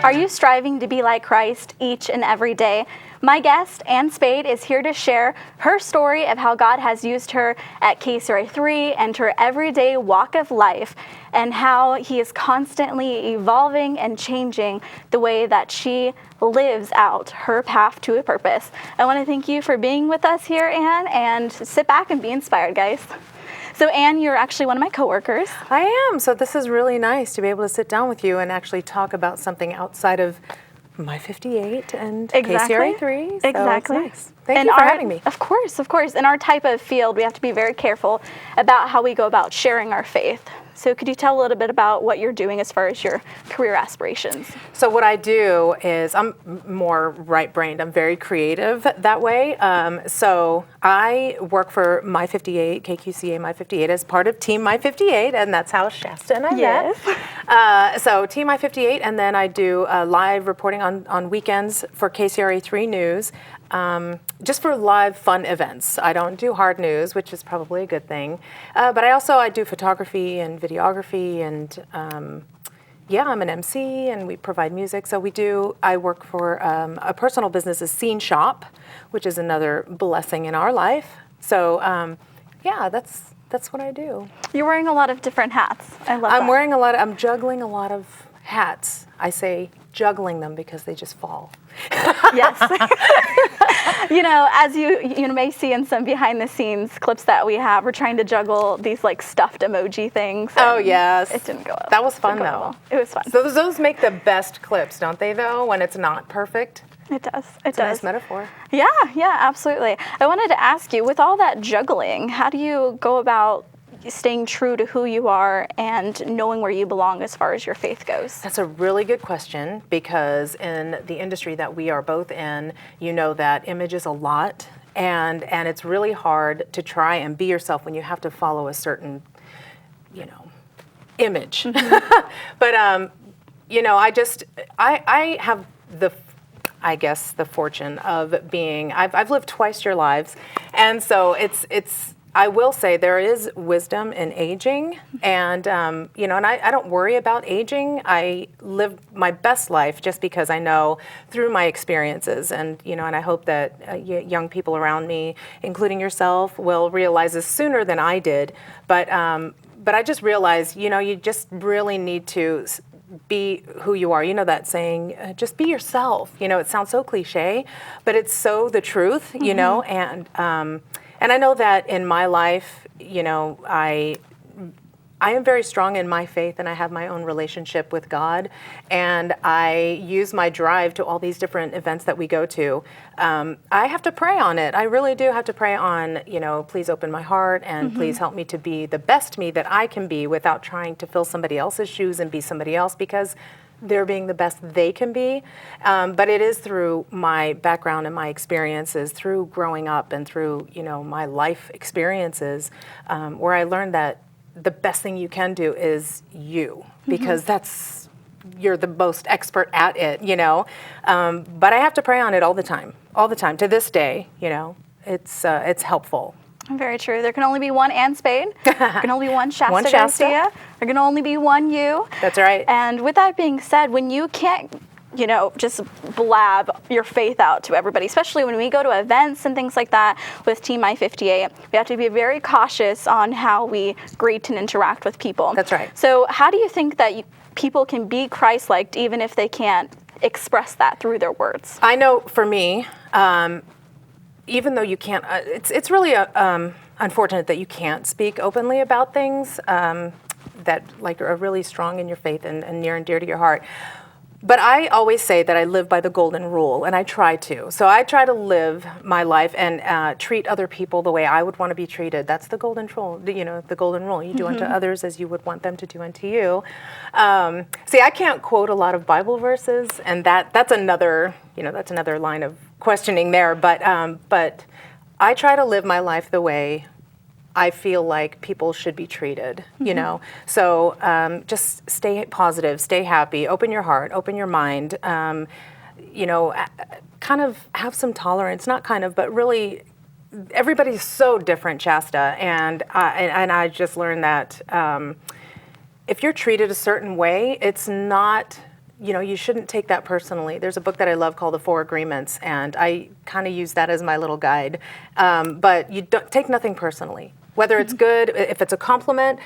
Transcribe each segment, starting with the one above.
Are you striving to be like Christ each and every day? My guest, Ann Spade, is here to share her story of how God has used her at KCRA3 and her everyday walk of life, and how he is constantly evolving and changing the way that she lives out her path to a purpose. I want to thank you for being with us here, Ann, and sit back and be inspired, guys. So Ann, you're actually one of my coworkers. I am. So this is really nice to be able to sit down with you and actually talk about something outside of My 58 and KCRA3. So Exactly. It's nice. Thank you for having me. Of course, of course. In our type of field, we have to be very careful about how we go about sharing our faith. So could you tell a little bit about what you're doing as far as your career aspirations? So what I do is I'm more right-brained. I'm very creative that way. So I work for My 58, KQCA My 58 as part of Team My 58, and that's how Shasta and I met. So Team My 58, and then I do live reporting on weekends for KCRA3 News. Just for live fun events. I don't do hard news, which is probably a good thing. But I do photography and videography, and I'm an MC, and we provide music. So I work for a personal business, a scene shop, which is another blessing in our life. So that's what I do. You're wearing a lot of different hats. I love that. I'm juggling a lot of hats. I say juggling them because they just fall. Yes. As you may see in some behind the scenes clips that we have, we're trying to juggle these like stuffed emoji things. Oh, yes. It didn't go well. That was fun though. Well. It was fun. So those make the best clips, don't they though, when it's not perfect? It does. It's a nice metaphor. Yeah, absolutely. I wanted to ask you, with all that juggling, how do you go about staying true to who you are and knowing where you belong as far as your faith goes? That's a really good question, because in the industry that we are both in, you know that image is a lot, and it's really hard to try and be yourself when you have to follow a certain, image. Mm-hmm. But I have the fortune of being, I've lived twice your lives, and so it's I will say there is wisdom in aging, and and I don't worry about aging. I live my best life just because I know through my experiences, and and I hope that young people around me, including yourself, will realize this sooner than I did. But I just realized, you just really need to be who you are. You know that saying, just be yourself. It sounds so cliche, but it's so the truth. Mm-hmm. And I know that in my life, I am very strong in my faith, and I have my own relationship with God, and I use my drive to all these different events that we go to. I have to pray on it. I really do have to pray on, please open my heart, and mm-hmm. please help me to be the best me that I can be without trying to fill somebody else's shoes and be somebody else, because they're being the best they can be. But it is through my background and my experiences, through growing up and through, my life experiences, where I learned that the best thing you can do is you, because mm-hmm. You're the most expert at it, But I have to pray on it all the time, to this day, it's helpful. Very true. There can only be one Ann Spade. There can only be one Shasta Garcia. There can only be one you. That's right. And with that being said, when you can't, just blab your faith out to everybody, especially when we go to events and things like that with Team My 58, we have to be very cautious on how we greet and interact with people. That's right. So how do you think that people can be Christ-like even if they can't express that through their words? I know for me, even though you can't, it's really unfortunate that you can't speak openly about things that are really strong in your faith and near and dear to your heart. But I always say that I live by the golden rule, and I try to. So I try to live my life and treat other people the way I would want to be treated. That's the golden rule. The golden rule. You do mm-hmm. unto others as you would want them to do unto you. See, I can't quote a lot of Bible verses, and that's another line of questioning there. But I try to live my life the way I feel like people should be treated, mm-hmm. So just stay positive, stay happy, open your heart, open your mind, kind of have some tolerance, but really everybody's so different, Shasta, and I just learned that if you're treated a certain way, it's not you shouldn't take that personally. There's a book that I love called The Four Agreements, and I kind of use that as my little guide. But you don't take nothing personally. Whether it's good, if it's a compliment,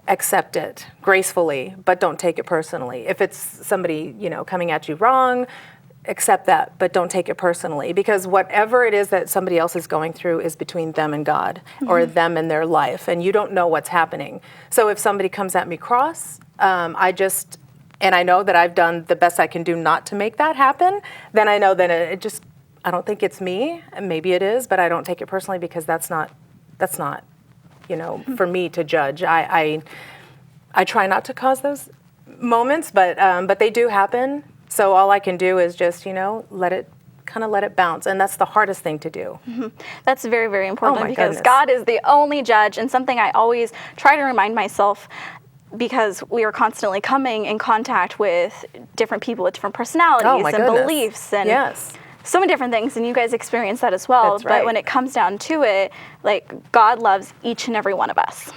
accept it gracefully, but don't take it personally. If it's somebody, coming at you wrong, accept that, but don't take it personally, because whatever it is that somebody else is going through is between them and God, or them and their life, and you don't know what's happening. So if somebody comes at me cross, and I know that I've done the best I can do not to make that happen, then I know that I don't think it's me, and maybe it is, but I don't take it personally, because that's not, for me to judge. I try not to cause those moments, but they do happen. So all I can do is just, let it bounce, and that's the hardest thing to do. That's very, very important, because goodness. God is the only judge, and something I always try to remind myself, because we are constantly coming in contact with different people with different personalities and beliefs and so many different things, and you guys experience that as well. That's right. But when it comes down to it, God loves each and every one of us.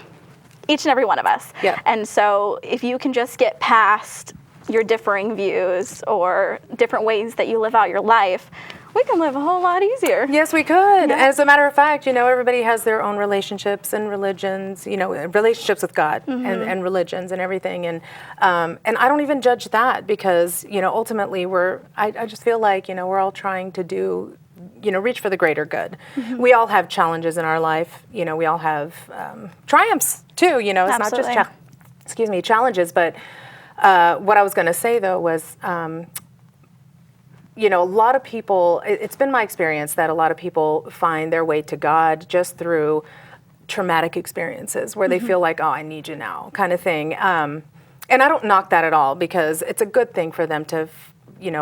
Each and every one of us. Yeah. And so if you can just get past your differing views or different ways that you live out your life, we can live a whole lot easier. Yes, we could. Yeah. As a matter of fact, everybody has their own relationships and religions, relationships with God and religions and everything. And I don't even judge that, because, ultimately I just feel like, we're all trying to do, reach for the greater good. We all have challenges in our life. We all have triumphs too. It's Absolutely. not just, challenges. But what I was going to say, though, was, a lot of people, it's been my experience that a lot of people find their way to God just through traumatic experiences where they feel like, oh, I need you now, kind of thing. And I don't knock that at all, because it's a good thing for them to,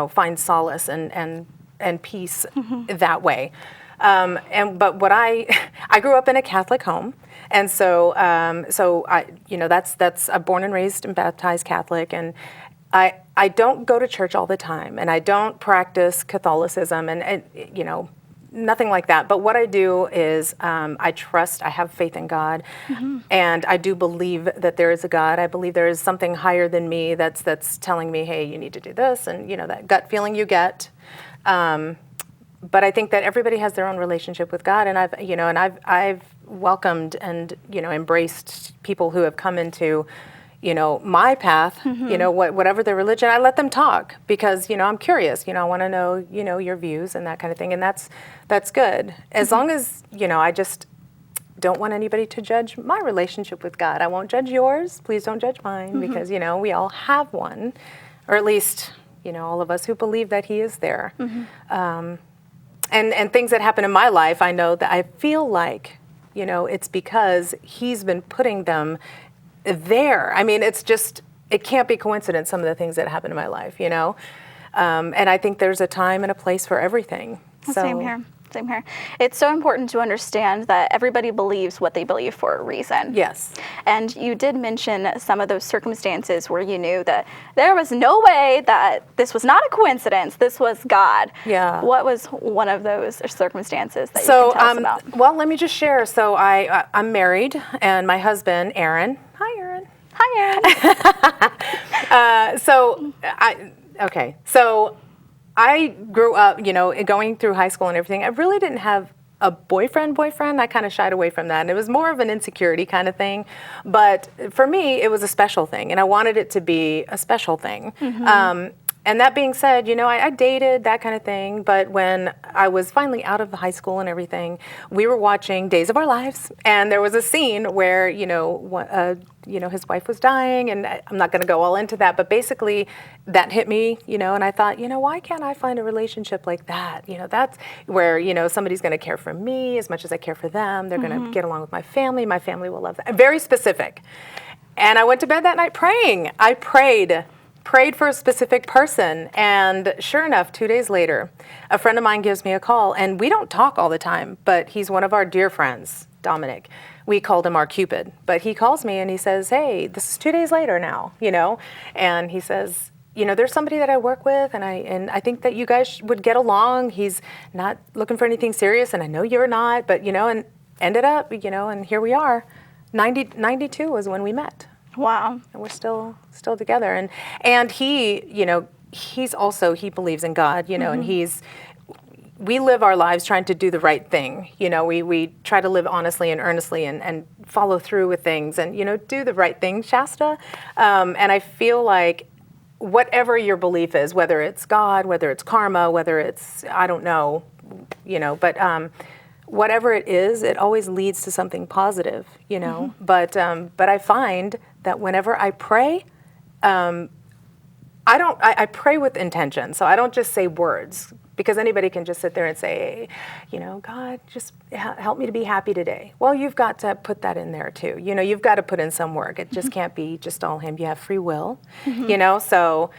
find solace and peace that way. But what I grew up in a Catholic home, and so I, that's I'm born and raised and baptized Catholic, and I don't go to church all the time, and I don't practice Catholicism, and nothing like that. But what I do is I have faith in God, and I do believe that there is a God. I believe there is something higher than me that's telling me, hey, you need to do this, and that gut feeling you get. But I think that everybody has their own relationship with God, and I've welcomed and embraced people who have come into my path, whatever their religion. I let them talk, because I'm curious. I want to know your views and that kind of thing, and that's good, as long as I just don't want anybody to judge my relationship with God. I won't judge yours. Please don't judge mine, because we all have one, or at least all of us who believe that He is there. And things that happen in my life, I know that I feel like it's because He's been putting them there. I mean, it can't be coincidence, some of the things that happen in my life, and I think there's a time and a place for everything. Same here. It's so important to understand that everybody believes what they believe for a reason. Yes. And you did mention some of those circumstances where you knew that there was no way that this was not a coincidence, this was God. Yeah. What was one of those circumstances that you can tell us about? Well, let me just share. So I'm married, and my husband, Aaron. Hi, Aaron. Hi, Aaron. So I grew up, going through high school and everything. I really didn't have a boyfriend. I kind of shied away from that, and it was more of an insecurity kind of thing. But for me, it was a special thing, and I wanted it to be a special thing. And that being said, I dated, that kind of thing. But when I was finally out of high school and everything, we were watching Days of Our Lives, and there was a scene where, his wife was dying, and I'm not going to go all into that, but basically that hit me, and I thought, why can't I find a relationship like that? That's where, somebody's going to care for me as much as I care for them. They're going to get along with my family will love that. Very specific. And I went to bed that night praying. I prayed for a specific person, and sure enough, 2 days later, a friend of mine gives me a call, and we don't talk all the time, but he's one of our dear friends, Dominic. We called him our Cupid, but he calls me and he says, hey, this is 2 days later now, and he says, there's somebody that I work with, and I think that you guys would get along. He's not looking for anything serious, and I know you're not, but, and ended up, and here we are. 92 was when we met. Wow. And we're still together. And he, he believes in God, and we live our lives trying to do the right thing. We try to live honestly and earnestly and follow through with things and, do the right thing, Shasta. And I feel like whatever your belief is, whether it's God, whether it's karma, whether it's, I don't know, but whatever it is, it always leads to something positive, But I find that whenever I pray, I pray with intention. So I don't just say words, because anybody can just sit there and say, God, just help me to be happy today. Well, you've got to put that in there too. You've got to put in some work. It just can't be just all him. You have free will, So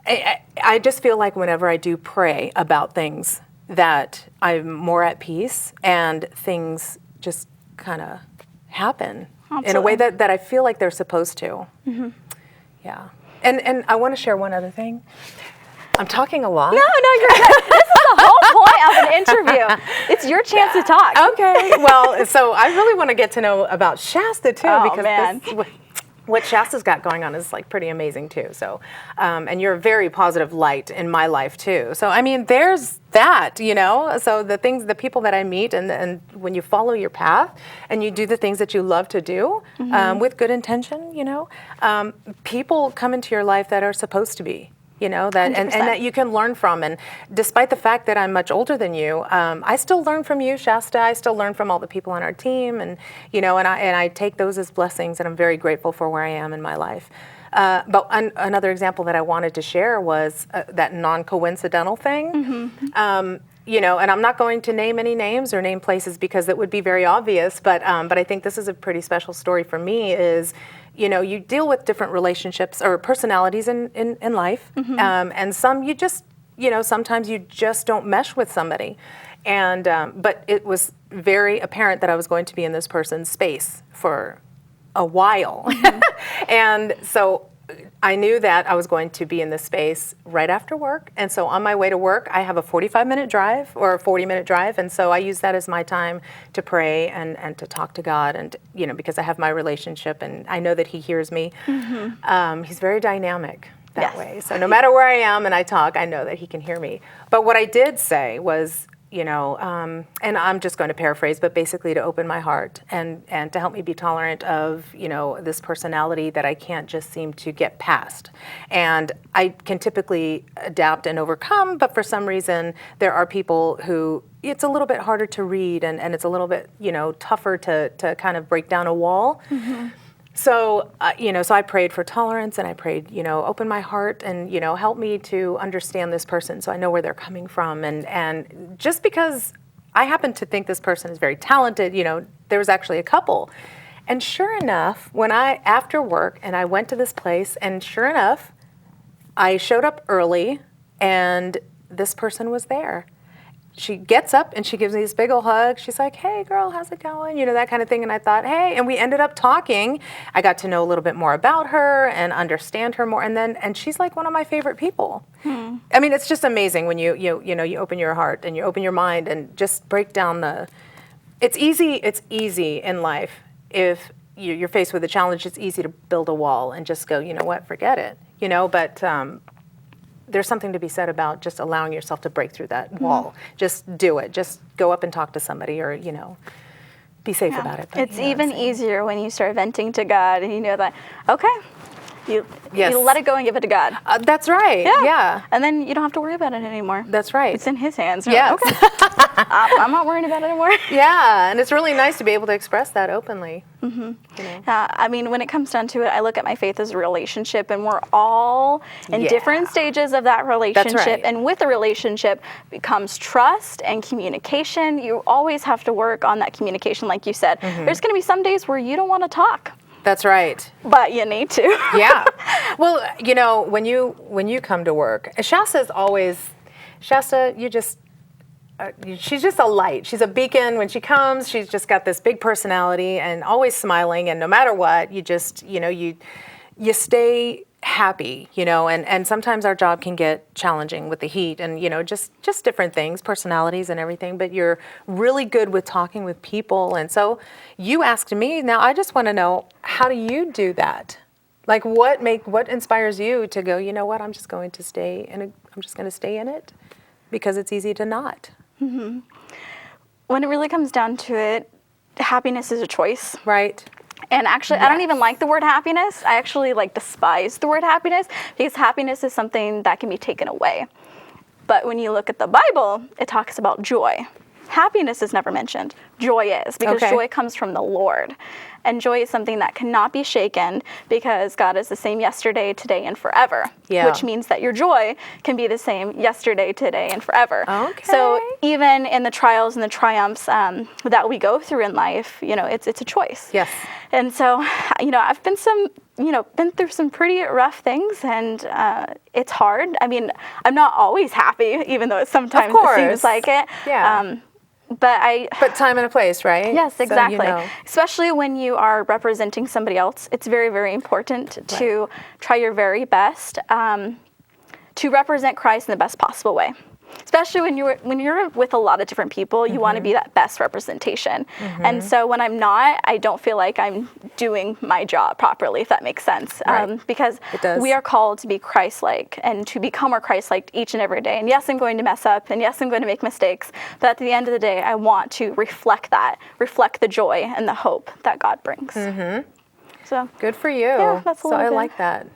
I just feel like whenever I do pray about things, that I'm more at peace and things just kind of happen in a way that I feel like they're supposed to. Yeah. And I want to share one other thing. I'm talking a lot. No, you're good. This is the whole point of an interview. It's your chance to talk. Okay. Well, so I really want to get to know about Shasta too, because what Shasta's got going on is like pretty amazing too. So, and you're a very positive light in my life too. So, I mean, there's that, So the people that I meet, and when you follow your path and you do the things that you love to do with good intention, people come into your life that are supposed to be. That and that you can learn from. And despite the fact that I'm much older than you, I still learn from you, Shasta. I still learn from all the people on our team, and and I take those as blessings, and I'm very grateful for where I am in my life. But another example that I wanted to share was that non-coincidental thing. And I'm not going to name any names or name places because that would be very obvious. But I think this is a pretty special story for me. Is you deal with different relationships or personalities in life, and some you just, sometimes you just don't mesh with somebody. And but it was very apparent that I was going to be in this person's space for a while. And so I knew that I was going to be in this space right after work. And so on my way to work, I have a 45-minute drive or a 40-minute drive. And so I use that as my time to pray and to talk to God. And, because I have my relationship and I know that he hears me. He's very dynamic that way. So no matter where I am and I talk, I know that he can hear me. But what I did say was, and I'm just going to paraphrase, but basically to open my heart and to help me be tolerant of, this personality that I can't just seem to get past. And I can typically adapt and overcome, but for some reason there are people who it's a little bit harder to read and it's a little bit, tougher to kind of break down a wall. So, so I prayed for tolerance and I prayed, open my heart and, help me to understand this person so I know where they're coming from. And just because I happen to think this person is very talented, there was actually a couple. And sure enough, after work and I went to this place and sure enough, I showed up early and this person was there. She gets up and she gives me this big old hug. She's like, hey, girl, how's it going? That kind of thing. And I thought, hey, and we ended up talking. I got to know a little bit more about her and understand her more. And she's like one of my favorite people. I mean, it's just amazing when you open your heart and you open your mind and just break down it's easy in life. If you're faced with a challenge, it's easy to build a wall and just go, you know what, forget it. But there's something to be said about just allowing yourself to break through that wall. Just do it. Just go up and talk to somebody or, be safe about it. But, it's even easier when you start venting to God and you know that, okay, you let it go and give it to God. That's right. Yeah. And then you don't have to worry about it anymore. That's right. It's in his hands. Yeah. Okay. I'm not worrying about it anymore. Yeah. And it's really nice to be able to express that openly. I mean, when it comes down to it, I look at my faith as a relationship, and we're all in different stages of that relationship. That's right. And with the relationship becomes trust and communication. You always have to work on that communication, like you said. There's going to be some days where you don't want to talk. That's right. But you need to. Yeah. Well, when you come to work, Shasta, she's just a light. She's a beacon. When she comes, she's just got this big personality and always smiling. And no matter what, you just, you stay happy, and sometimes our job can get challenging with the heat and, just different things, personalities and everything, but you're really good with talking with people. And so you asked me, now I just want to know, how do you do that? Like what inspires you to go, you know what, I'm just going to stay in it because it's easy to not. When it really comes down to it, happiness is a choice. Right. And actually, I don't even like the word happiness. I actually despise the word happiness because happiness is something that can be taken away. But when you look at the Bible, it talks about joy. Happiness is never mentioned. Joy is, because joy comes from the Lord. And joy is something that cannot be shaken because God is the same yesterday, today, and forever. Yeah. Which means that your joy can be the same yesterday, today, and forever. Okay. So even in the trials and the triumphs that we go through in life, it's a choice. Yes. And so, I've been through some pretty rough things, and it's hard. I mean, I'm not always happy, even though sometimes it seems like it. Yeah. But time and a place, right? Yes, exactly. So Especially when you are representing somebody else, it's very, very important to try your very best to represent Christ in the best possible way. Especially when you're with a lot of different people, you want to be that best representation. And so when I'm not, I don't feel like I'm doing my job properly, if that makes sense. Right. Because we are called to be Christ-like and to become more Christ-like each and every day. And yes, I'm going to mess up, and yes, I'm going to make mistakes. But at the end of the day, I want to reflect the joy and the hope that God brings. So good for you. Yeah, that's a little bit. like that.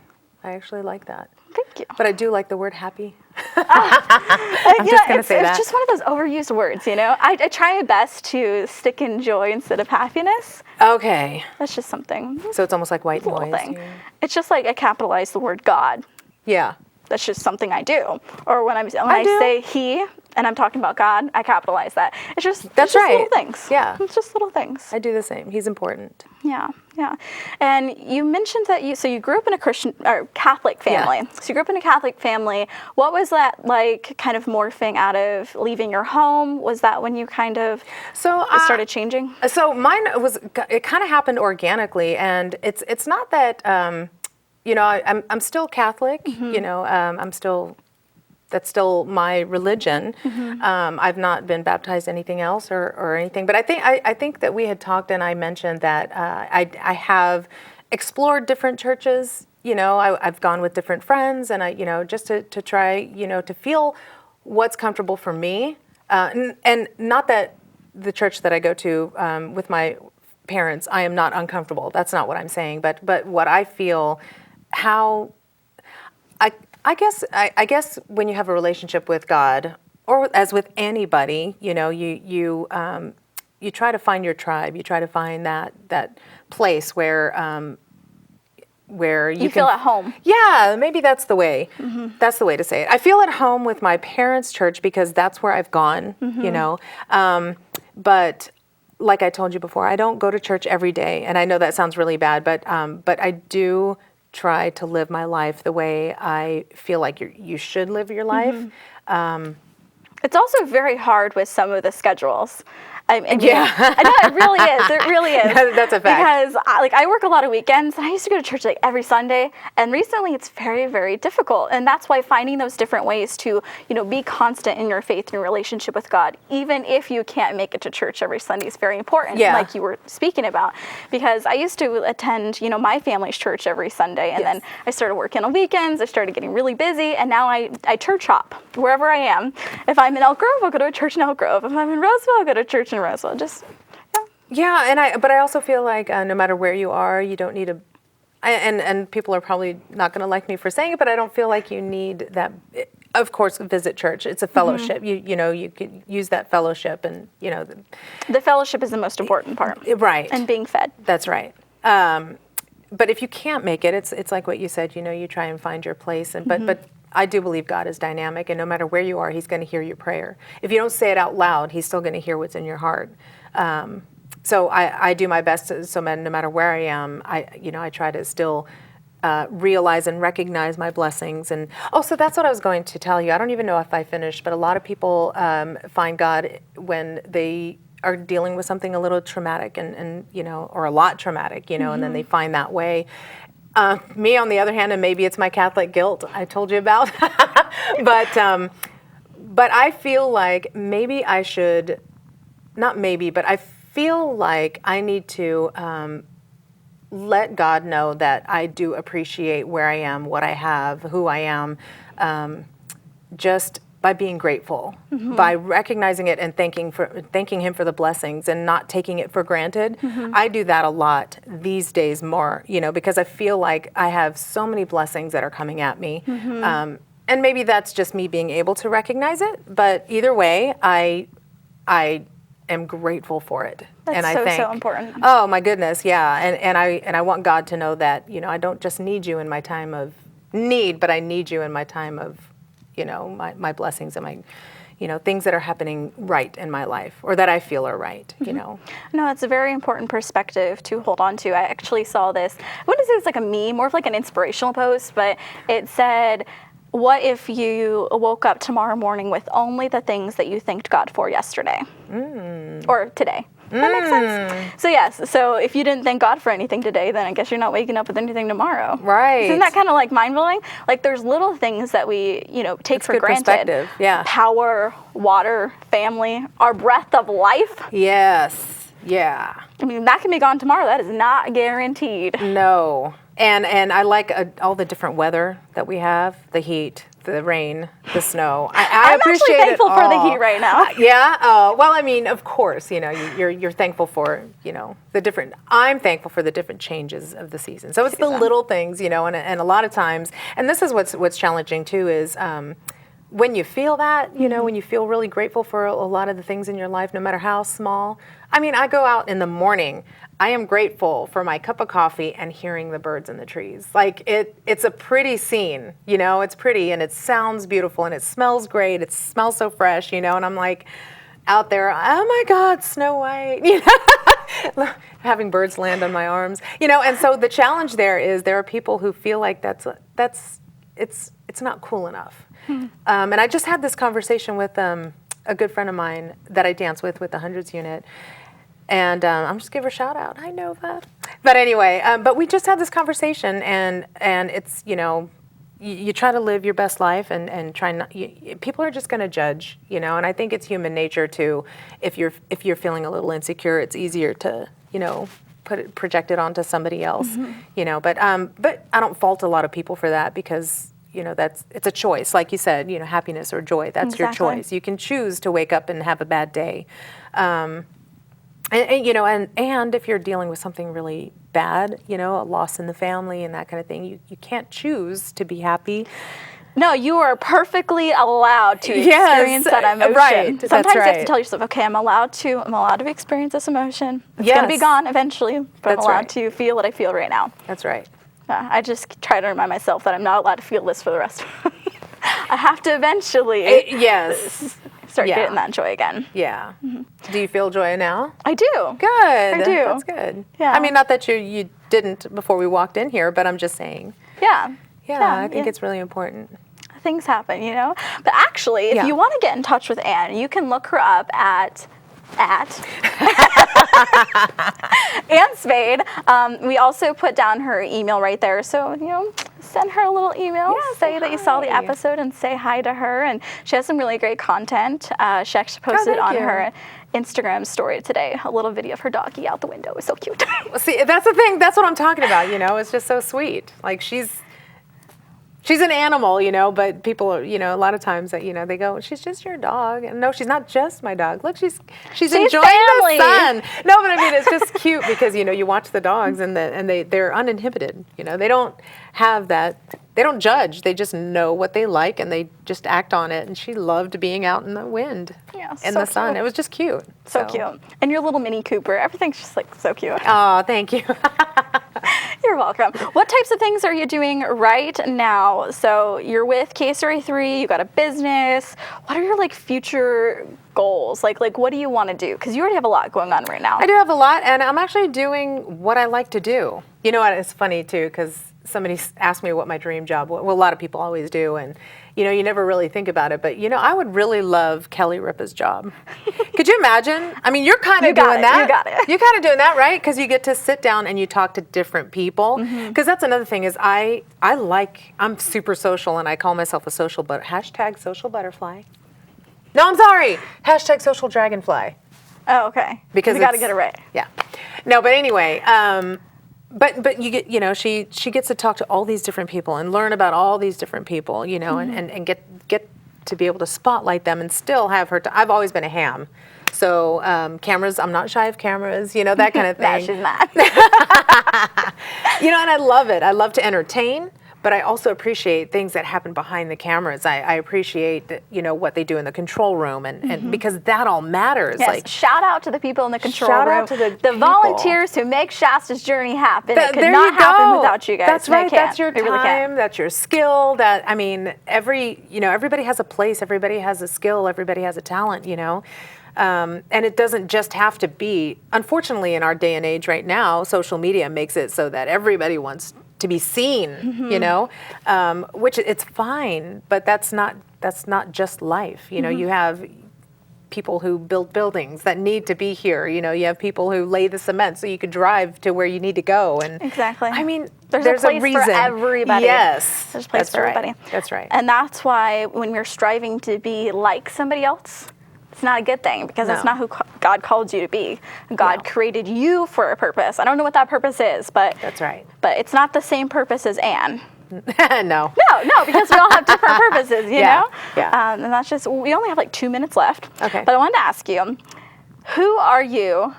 I actually like that. Thank you. But I do like the word happy. I'm just going to say that. It's just one of those overused words, I try my best to stick in joy instead of happiness. Okay. That's just something. So it's almost like white noise. Thing. It's just like I capitalize the word God. Yeah. That's just something I do. Or when I say he and I'm talking about God, I capitalize that. It's just little things. Yeah. It's just little things. I do the same. He's important. Yeah. And you mentioned that you grew up in a Christian or Catholic family. Yeah. So you grew up in a Catholic family. What was that like, kind of morphing out of leaving your home? Was that when you kind of started changing? So it kind of happened organically, and it's not that I'm still Catholic. That's still my religion. I've not been baptized anything else or anything. But I think that we had talked, and I mentioned that I have explored different churches. I've gone with different friends, and just to try to feel what's comfortable for me. And not that the church that I go to with my parents, I am not uncomfortable. That's not what I'm saying. But what I feel, I guess when you have a relationship with God, or as with anybody, you try to find your tribe. You try to find that place where you feel at home. Yeah, maybe that's the way. That's the way to say it. I feel at home with my parents' church because that's where I've gone. But like I told you before, I don't go to church every day, and I know that sounds really bad, but I do try to live my life the way I feel like you should live your life. It's also very hard with some of the schedules. I know it really is. It really is. That's a fact. Because I work a lot of weekends, and I used to go to church every Sunday. And recently, it's very, very difficult. And that's why finding those different ways to be constant in your faith and your relationship with God, even if you can't make it to church every Sunday, is very important. Yeah. Like you were speaking about. Because I used to attend my family's church every Sunday, and then I started working on weekends. I started getting really busy, and now I church hop wherever I am. If I'm in Elk Grove, I'll go to a church in Elk Grove. If I'm in Roseville, I'll go to church in Roseville. But I also feel like no matter where you are, you don't need and people are probably not going to like me for saying it, but I don't feel like you need that. Of course, visit church. It's a fellowship. You can use that fellowship, and the fellowship is the most important part, right? And being fed. That's right. But if you can't make it, it's like what you said. You try and find your place, and but I do believe God is dynamic, and no matter where you are, He's going to hear your prayer. If you don't say it out loud, He's still going to hear what's in your heart. So I do my best. So no matter where I am, I try to still realize and recognize my blessings. And so that's what I was going to tell you. I don't even know if I finished, but a lot of people find God when they are dealing with something a little traumatic and or a lot traumatic, and then they find that way. Me, on the other hand, and maybe it's my Catholic guilt I told you about, but I feel like maybe I should, not maybe, but I feel like I need to let God know that I do appreciate where I am, what I have, who I am, just by being grateful, by recognizing it and thanking Him for the blessings and not taking it for granted. I do that a lot these days more, because I feel like I have so many blessings that are coming at me. And maybe that's just me being able to recognize it, but either way, I am grateful for it. That's and I so, think, so important. Oh my goodness, yeah. And I want God to know that, I don't just need you in my time of need, but I need you in my time of, my blessings and my, things that are happening right in my life or that I feel are right, No, it's a very important perspective to hold on to. I actually saw this, I wouldn't say it's like a meme, more of like an inspirational post, but it said, what if you woke up tomorrow morning with only the things that you thanked God for yesterday? Or today. That makes sense. So yes, so if you didn't thank God for anything today, then I guess you're not waking up with anything tomorrow. Right. Isn't that kind of like mind-blowing? Like there's little things that we, take That's for good granted. perspective. Yeah. Power, water, family, our breath of life. Yes. Yeah. I mean, that can be gone tomorrow. That is not guaranteed. No. And I like all the different weather that we have, the heat, the rain, the snow. I appreciate actually thankful it for all. the heat right now. Yeah. Well, I mean, of course, you're thankful for, the different. I'm thankful for the different changes of the season. So it's the little things, and a lot of times, and this is what's challenging too is. When you feel that, when you feel really grateful for a lot of the things in your life, no matter how small. I mean, I go out in the morning. I am grateful for my cup of coffee and hearing the birds in the trees. Like it's a pretty scene, it's pretty and it sounds beautiful and it smells great. It smells so fresh, and I'm like out there, oh my God, Snow White, having birds land on my arms, and so the challenge there is there are people who feel like it's not cool enough. And I just had this conversation with a good friend of mine that I dance with the Hundreds unit. And I'm just give her a shout out. I know that. But anyway, but we just had this conversation and it's, you try to live your best life and try not, people are just going to judge, and I think it's human nature to, if you're feeling a little insecure, it's easier to, project it onto somebody else, but I don't fault a lot of people for that because it's a choice. Like you said, happiness or joy, that's your choice. You can choose to wake up and have a bad day. And if you're dealing with something really bad, a loss in the family and that kind of thing, you can't choose to be happy. No, you are perfectly allowed to experience that emotion. Right. Sometimes you have to tell yourself, okay, I'm allowed to experience this emotion. It's going to be gone eventually, but I'm allowed to feel what I feel right now. That's right. I just try to remind myself that I'm not allowed to feel this for the rest of I have to eventually start getting that joy again. Yeah. Do you feel joy now? I do. Good. I do. That's good. Yeah. I mean, not that you didn't before we walked in here, but I'm just saying. Yeah. Yeah, I think it's really important. Things happen, But actually, if you want to get in touch with Ann, you can look her up at Ann Spade. We also put down her email right there. So, send her a little email, say that you saw the episode and say hi to her. And she has some really great content. She actually posted on her Instagram story today a little video of her doggy out the window. It was so cute. Well, see, that's the thing. That's what I'm talking about, It's just so sweet. Like she's an animal, but people, a lot of times that, they go, she's just your dog. And no, she's not just my dog. Look, she's enjoying family. the sun. No, but I mean, it's just cute because, you watch the dogs and they're uninhibited. They don't have that. They don't judge. They just know what they like and they just act on it. And she loved being out in the wind in the sun. It was just cute. So cute. And your little Mini Cooper, everything's just like so cute. Oh, thank you. You're welcome. What types of things are you doing right now? So you're with KSRA3, you got a business. What are your future goals? Like what do you want to do? Because you already have a lot going on right now. I do have a lot, and I'm actually doing what I like to do. You know what? It's funny too, because somebody asked me what my dream job was. Well, a lot of people always do, and you never really think about it. But I would really love Kelly Ripa's job. Could you imagine? I mean, you're kind of doing that. You got it. You're kind of doing that, right? Because you get to sit down and you talk to different people. Because that's another thing is I'm super social, and I call myself a social social butterfly. No, I'm sorry. Social dragonfly. Oh, okay. Because you got to get it right. Yeah. No, but anyway. but you get, she gets to talk to all these different people and learn about all these different people, and get to be able to spotlight them and still have her. I've always been a ham. So cameras, I'm not shy of cameras, that kind of thing. No, she's not. And I love it. I love to entertain, but I also appreciate things that happen behind the cameras. I appreciate, what they do in the control room, and because that all matters. Yes, like, shout out to the people in the control shout room. out to the people. Volunteers who make Shasta's journey happen. It could there not you go. happen without you guys. That's right. That's your It really time. can't. That's your skill. Everybody has a place. Everybody has a skill. Everybody has a talent. And it doesn't just have to be, unfortunately, in our day and age right now, social media makes it so that everybody wants to be seen, which it's fine, but that's not just life. You have people who build buildings that need to be here. You have people who lay the cement so you could drive to where you need to go. And exactly. I mean, there's a place reason for everybody. Yes. There's a place for everybody. That's right. And that's why when we're striving to be like somebody else, it's not a good thing, because it's not who God called you to be. God created you for a purpose. I don't know what that purpose is, but that's right. But it's not the same purpose as Anne. No, because we all have different purposes, you know? Yeah. And that's just, we only have like 2 minutes left. Okay. But I wanted to ask you, who are you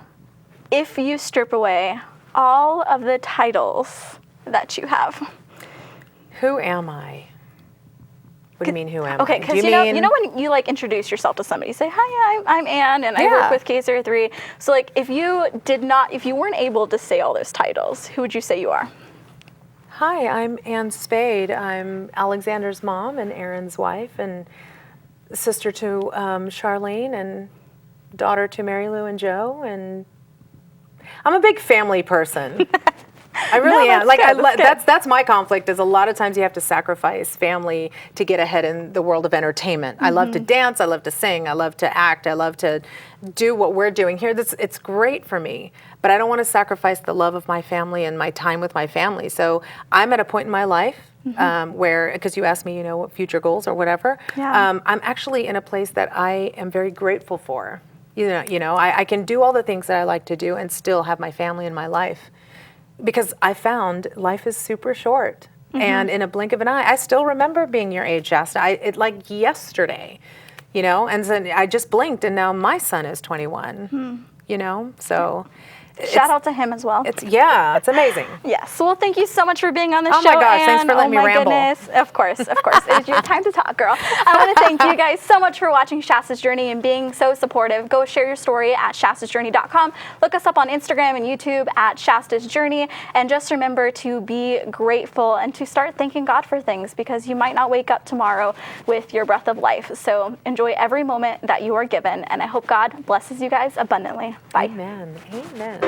if you strip away all of the titles that you have? Who am I? What do you mean, who am I? Okay, because you know when you like introduce yourself to somebody, you say, hi, I'm Anne, and I work with K03. So like, if you weren't able to say all those titles, who would you say you are? Hi, I'm Ann Spade. I'm Alexander's mom and Aaron's wife, and sister to Charlene, and daughter to Mary Lou and Joe, and I'm a big family person. I really am. Like, that's my conflict. Is a lot of times you have to sacrifice family to get ahead in the world of entertainment. I love to dance. I love to sing. I love to act. I love to do what we're doing here. It's great for me, but I don't want to sacrifice the love of my family and my time with my family. So I'm at a point in my life where, because you asked me, what future goals or whatever. Yeah. I'm actually in a place that I am very grateful for. I can do all the things that I like to do and still have my family in my life. Because I found life is super short, and in a blink of an eye, I still remember being your age, Shasta. Like yesterday, and then I just blinked, and now my son is 21. So shout out to him as well. It's amazing. Yes. Well, thank you so much for being on the show. Oh my gosh, thanks for letting me ramble. Goodness. Of course. It's your time to talk, girl. I want to thank you guys so much for watching Shasta's Journey and being so supportive. Go share your story at shastasjourney.com. Look us up on Instagram and YouTube at Shasta's Journey. And just remember to be grateful and to start thanking God for things, because you might not wake up tomorrow with your breath of life. So enjoy every moment that you are given. And I hope God blesses you guys abundantly. Bye. Amen. Amen.